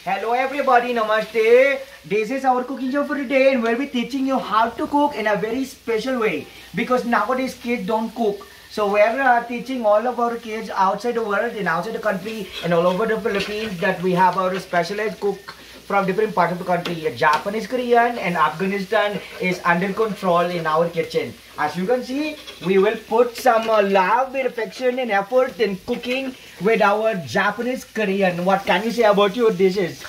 Hello everybody, namaste. This is our cooking show for today and we'll be teaching you how to cook in a very special way because nowadays kids don't cook. So we're teaching all of our kids outside the world and outside the country and all over the Philippines that we have our specialized cook from different parts of the country. Japanese, Korean and Afghanistan is under control in our kitchen. As you can see, we will put some love, affection and effort in cooking with our Japanese, Korean. What can you say about your dishes?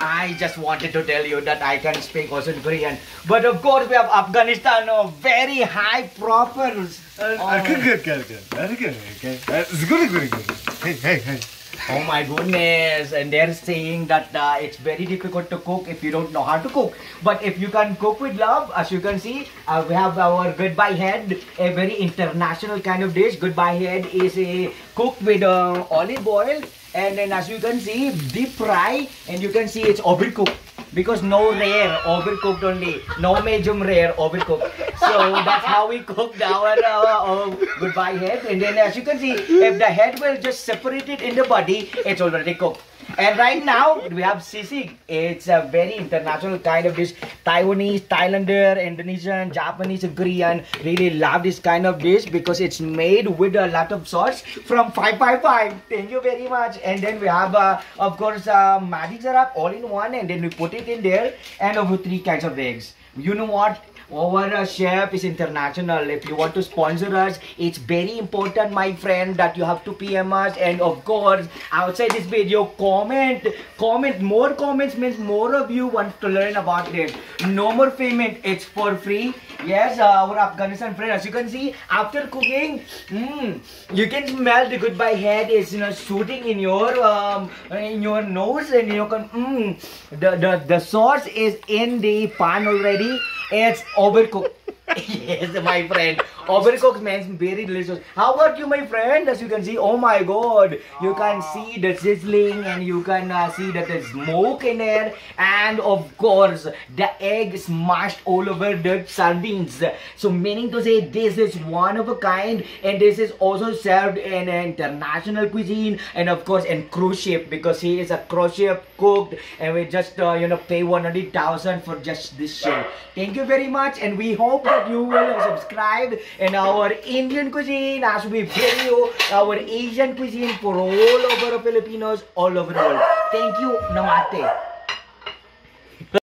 I just wanted to tell you that I can speak also in Korean. But of course we have Afghanistan, very high proper. Good. Very good. It's good. Hey. Oh my goodness, and they're saying that it's very difficult to cook if you don't know how to cook. But if you can cook with love, as you can see, we have our goodbye head, a very international kind of dish. Goodbye head is cooked with olive oil, and then as you can see, deep fry, and you can see it's overcooked. Because no rare, overcooked only. No medium rare, overcooked. So that's how we cooked our goodbye head. And then as you can see, if the head will just separate it in the body, it's already cooked. And right now, we have sisig. It's a very international kind of dish. Taiwanese, Thailander, Indonesian, Japanese, and Korean really love this kind of dish because it's made with a lot of sauce from 555. Thank you very much. And then we have, of course, magic syrup all in one. And then we put it in there. And over 3 kinds of eggs. You know what? Our chef is international. If you want to sponsor us, it's very important, my friend, that you have to PM us. And of course, outside this video, comment. More comments means more of you want to learn about this. No more payment. It's for free. Yes, our Afghanistan friend, as you can see, after cooking, you can smell the goodbye head is shooting in your nose, and you can the sauce is in the pan already. It's overcooked. Yes, my friend. Overcooked means very delicious. How about you, my friend? As you can see, oh my god, you can see the sizzling and you can see that there's smoke in there. And of course, the egg smashed all over the sardines. So meaning to say, this is one of a kind, and this is also served in international cuisine and of course in cruise ship, because he is a cruise ship cooked, and we just pay 100,000 for just this show. Thank you very much, and we hope that you will subscribe in our Indian cuisine as we bring you our Asian cuisine for all over Filipinos all over the world. Thank you. Namaste.